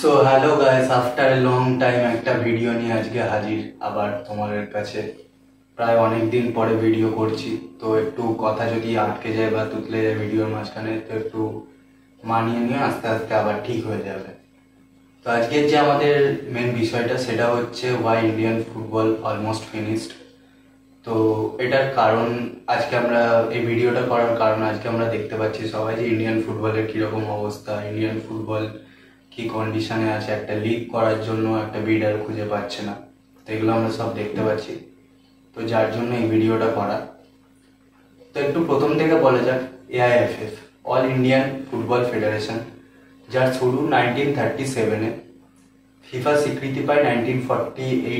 So hello guys, after a long time একটা video নিয়ে আজকে হাজির আবার তোমাদের কাছে। প্রায় অনেক দিন পরে ভিডিও করছি, তো একটু কথা যদি আটকে যায় বা তুতলে যায় ভিডিওর মাঝখানে, তো একটু মানিয়ে নিয়ে আস্তে আস্তে আবার ঠিক হয়ে যাবে। তো আজকের যে আমাদের মেন বিষয়টা সেটা হচ্ছে why Indian football almost finished. তো এটার কারণ আজকে আমরা এই ভিডিওটা করার কারণ আজকে আমরা দেখতে পাচ্ছি সবাই যে ইন্ডিয়ান ফুটবলের কীরকম অবস্থা, ইন্ডিয়ান ফুটবল কি কন্ডিশনে আছে, একটা লিগ করার জন্য একটা বিডার খুঁজে পাচ্ছে না। তো এগুলো আমরা সব দেখতে পাচ্ছি, তো যার জন্য এই ভিডিওটা করা। তো একটু প্রথম থেকে বলা যাক, AIFF all Indian football federation, যার শুরু 1937-এ, ফিফা স্বীকৃতি পায় 1948-এ,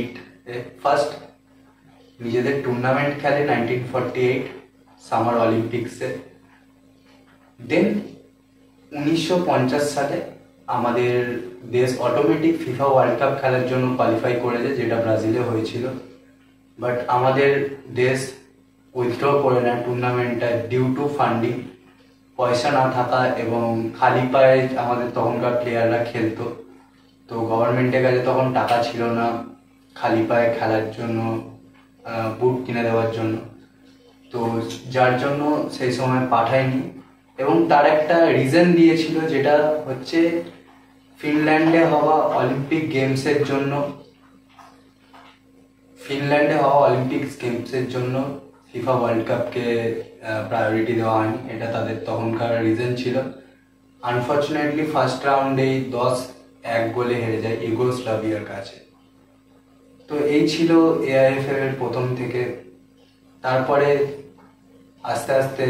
ফার্স্ট নিজেদের টুর্নামেন্ট খেলে 1948 সামার অলিম্পিক্সে। দেন 1950 সালে আমাদের দেশ অটোমেটিক ফিফা ওয়ার্ল্ড কাপ খেলার জন্য কোয়ালিফাই করেছে, যেটা ব্রাজিলে হয়েছিল। বাট আমাদের দেশ উইথড্র করে নেয় টুর্নামেন্টটা ডিউ টু ফান্ডিং, পয়সা না থাকা এবং খালি পায়ে আমাদের তখনকার প্লেয়াররা খেলতো। তো গভর্নমেন্টের কাছে তখন টাকা ছিল না খালি পায়ে খেলার জন্য, বুট কিনে দেওয়ার জন্য। তো যার জন্য সেই সময় পাঠায়নি, এবং তার একটা রিজন দিয়েছিল, যেটা হচ্ছে ফিনল্যান্ডে হওয়া অলিম্পিক গেমসের জন্য ফিফা ওয়ার্ল্ড কাপকে প্রায়োরিটি দেওয়া হয়নি। এটা তাদের তখনকার রিজন ছিল। আনফর্চুনেটলি ফার্স্ট রাউন্ডেই 10-1 গোলে হেরে যায় ইউগোস্লাভিয়ার কাছে। তো এই ছিল এআইএফএফ এর প্রথম থেকে। তারপরে আস্তে আস্তে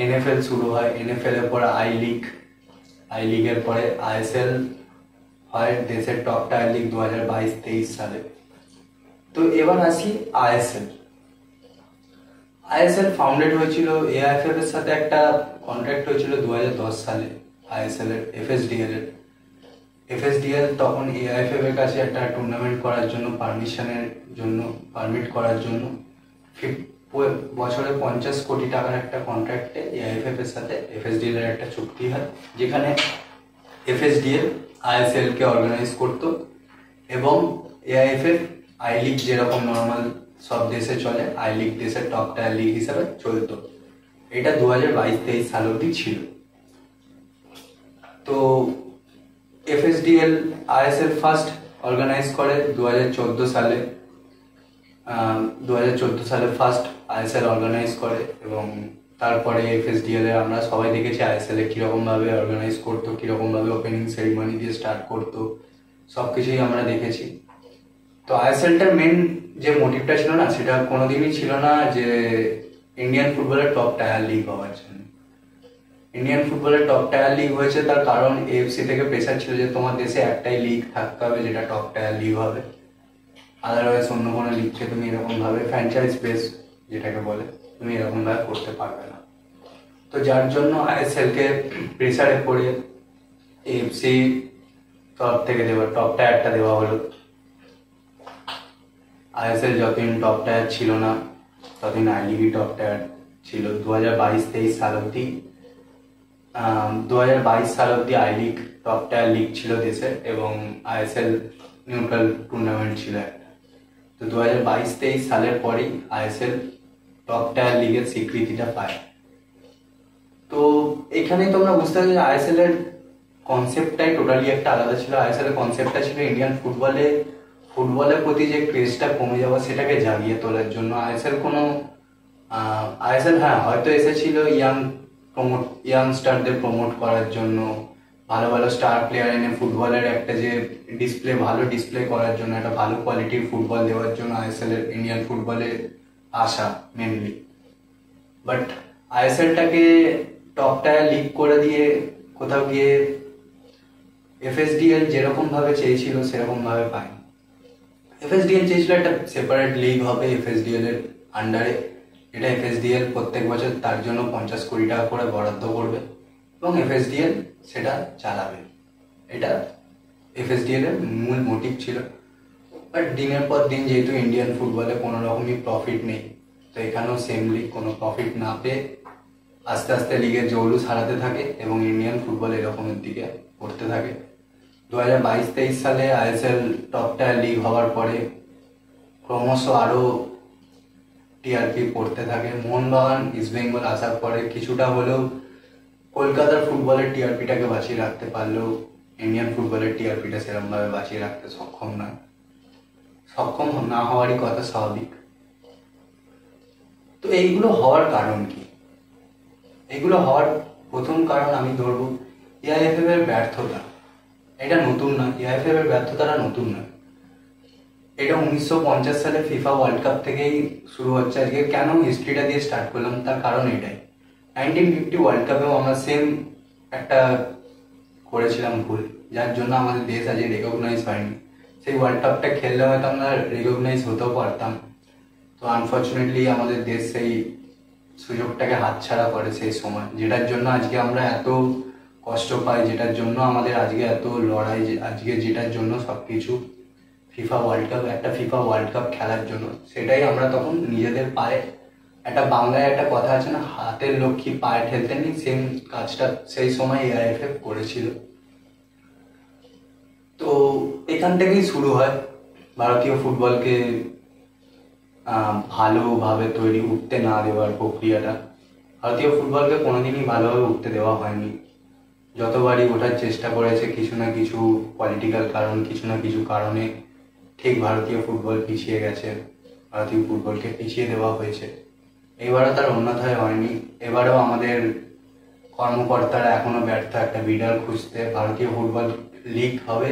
এনএফএল শুরু হয়, এনএফএল এর পরে আই লিগের পরে আইএসএল হয়, দেশের টপ টায়ার লিগ 2022-23 সালে। তো এবার আসি আইএসএল ফাউন্ডেড হয়েছিল এআইএফএফ এর সাথে, একটা কন্ট্রাক্ট হয়েছিল 2010 সালে আইএসএল এর এফএসডিএল তখন এআইএফএফ এর কাছে একটা টুর্নামেন্ট করার জন্য পারমিট করার জন্য বছরে 50 কোটি টাকার একটা কন্ট্রাক্টে এআইএফএফ এর সাথে এফএসডিএল এর একটা চুক্তি হয়, যেখানে এফএসডিএল আইএসএল কে অর্গানাইজ করতো এবং এআইএফএফ আই লিগ যেরকম নর্মাল সব দেশে চলে, আই লিগ দেশের টপ টায়ার লিগ হিসাবে চলতো। এটা 2022-23 সাল অব্দি ছিল। তো এফএসডিএল আইএসএল ফার্স্ট অর্গানাইজ করে 2014 সালে। 2014 সালে ফার্স্ট আইএসএল অর্গানাইজ করে, এবং তারপরে এফএসডিএল এর আমরা সবাই দেখেছি আইএসএল এ কিরকম ভাবে অর্গানাইজ করতো, কিরকম ভাবে ওপেনিং সেরিমনি দিয়ে স্টার্ট করতো, সবকিছুই আমরা দেখেছি। তো আইএসএলটার মেন যে মোটিভটা ছিল না, সেটা কোনোদিনই ছিল না যে ইন্ডিয়ান ফুটবলের টপ টায়ার লিগ হওয়ার জন্য। ইন্ডিয়ান ফুটবলের টপ টায়ার লিগ হয়েছে তার কারণ এএফসি থেকে প্রেসার ছিল যে তোমার দেশে একটাই লিগ থাকতে হবে যেটা টপ টায়ার লিগ হবে, আদারওয়াইজ অন্য কোনো লিগকে তুমি এরকম ভাবে ফ্র্যাঞ্চাইজ বেস যেটাকে বলে তুমি এরকম ভাবে করতে পারবে না। তো যার জন্য আইএসএল কে প্রেসারে পড়ে এএফসি তরফ থেকে টপ টায়ারটা দেওয়া হলো। আইএসএল যতদিন টপ টায়ার ছিল না ততদিন আই লিগই টপ টায়ার ছিল। 2022-23 সাল অব্দি 2022 সাল অব্দি I league top tier league ছিল দেশের, এবং আইএসএল নিউট্রাল টুর্নামেন্ট ছিল একটা। তো 2022-23 সালের পরেই আইএসএল টপ টায়ার লিগের স্বীকৃতিটা পায়। তো এখানে তোমরা বুঝতে পারছো যে আইএসএল এর কনসেপ্টটাই টোটালি একটা আলাদা ছিল। আইএসএল এর কনসেপ্টটা ছিল ইন্ডিয়ান ফুটবলের প্রতি যে ক্রেজটা কমে যাওয়া সেটাকে জাগিয়ে তোলার জন্য। আইএসএল হ্যাঁ হয়তো এসেছিল ইয়াংস্টারদের প্রমোট করার জন্য, ভালো ভালো স্টার প্লেয়ার এনে ফুটবলের একটা যে ভালো ডিসপ্লে করার জন্য, একটা ভালো কোয়ালিটির ফুটবল দেওয়ার জন্য আইএসএল এর ইন্ডিয়ান ফুটবলে আসা মেনলি। বাট আইএসএলটাকে টপ টায়ার লিগ করে দিয়ে কোথাও গিয়ে এফএসডিএল যেরকম ভাবে চেয়েছিল সেরকম ভাবে পায়নি। এফএসডিএল চেয়েছিল একটা সেপারেট লিগ হবে এফএসডিএল এর আন্ডারে, এটা এফএসডিএল প্রত্যেক বছর তার জন্য 50 কোটি টাকা করে বরাদ্দ করবে এবং এফএসডিএল সেটা চালাবে। এটা এফএসডিএল এর মূল মোটিভ ছিল। বাট দিনের পর দিন যেহেতু ইন্ডিয়ান ফুটবলে কোনো রকমই প্রফিট নেই, তো এখানেও সেমলি কোনো প্রফিট না পেয়ে আস্তে আস্তে লিগের জৌলুস হারাতে থাকে এবং ইন্ডিয়ান ফুটবল এরকমের দিকে পড়তে থাকে। 2022-23 সালে আইএসএল টপ টায়ার লিগ হওয়ার পরে ক্রমশ আরও টিআরপি পড়তে থাকে। মোহনবাগান, ইস্টবেঙ্গল আসার পরে কিছুটা হলেও কলকাতার ফুটবলের টিআরপিটাকে বাঁচিয়ে রাখতে পারলেও ইন্ডিয়ান ফুটবলের টিআরপিটা সেরকমভাবে বাঁচিয়ে রাখতে সক্ষম না হওয়ারই কথা, স্বাভাবিক। তো এইগুলো হওয়ার কারণ কি? এগুলো হওয়ার প্রথম কারণ আমি ধরবো এআইএফএফ এর ব্যর্থতা। এটা নতুন না, এআইএফএফ এর ব্যর্থতাটা নতুন না, এটা 1950 সালে ফিফা ওয়ার্ল্ড কাপ থেকেই শুরু হচ্ছে। আজকে কেন হিস্ট্রিটা দিয়ে স্টার্ট করলাম তার কারণ এটাই। 1950 ওয়ার্ল্ড কাপেও আমরা সেম একটা করেছিলাম ভুল, যার জন্য আমাদের দেশ আজকে রেকগনাইজ হয়নি। সেই ওয়ার্ল্ড কাপটা খেললে হয়তো আমরা রেকগনাইজ হতেও পারতাম। তো আনফর্চুনেটলি আমাদের দেশ সেই সুযোগটাকে হাতছাড়া করে সেই সময়, যেটার জন্য আজকে আমরা এত কষ্ট পাই, যেটার জন্য আমাদের আজকে এত লড়াই, আজকে যেটার জন্য সবকিছু ফিফা ওয়ার্ল্ড কাপ খেলার জন্য, সেটাই আমরা তখন নিজেদের পায়ে, একটা বাংলায় একটা কথা আছে না, হাতের লক্ষ্মী পায়ে ঠেলতে নেই, সেম কাজটা সেই সময় এআইএফএফ করেছিল। তো এখান থেকেই শুরু হয় ভারতীয় ফুটবলকে ভালোভাবে উঠতে না দেওয়ার প্রক্রিয়াটা। ভারতীয় ফুটবলকে কোনোদিনই ভালোভাবে উঠতে দেওয়া হয়নি। যতবারই ওঠার চেষ্টা করেছে কিছু না কিছু পলিটিক্যাল কারণ, কিছু না কিছু কারণে ঠিক ভারতীয় ফুটবল পিছিয়ে গেছে, ভারতীয় ফুটবলকে পিছিয়ে দেওয়া হয়েছে। এবারও তার অন্যথায় হয়নি। এবারেও আমাদের কর্মকর্তারা এখনো ব্যর্থ একটা বিডার খুঁজতে। ভারতীয় ফুটবল লিগ হবে,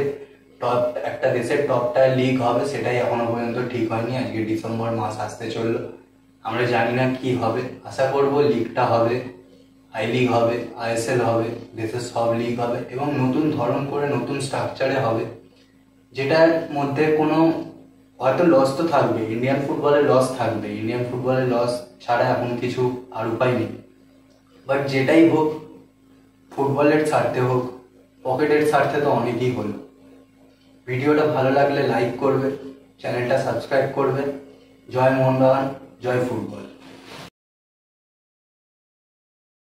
একটা দেশের টপ টায়ার লিগ হবে, সেটাই এখনো পর্যন্ত ঠিক হয়নি। আজকে ডিসেম্বর মাস আসতে চললো, আমরা জানি না কি হবে। আশা করব লিগটা হবে, আই লিগ হবে, আইএসএল হবে, দেশের সব লিগ হবে এবং নতুন ধরন করে নতুন স্ট্রাকচারে হবে, যেটার মধ্যে কোনো হয়তো লস তো থাকবে, ইন্ডিয়ান ফুটবলের লস থাকবে, ইন্ডিয়ান ফুটবলের লস ছাড়া এখন কিছু আর উপায় নেই। বাট যেটাই হোক, ফুটবলের স্বার্থে হোক, পকেটের স্বার্থে তো অনেকই হলো। ভিডিওটা ভালো লাগলে লাইক করবে, চ্যানেলটা সাবস্ক্রাইব করবে। জয় মোহনবাগান, জয় ফুটবল।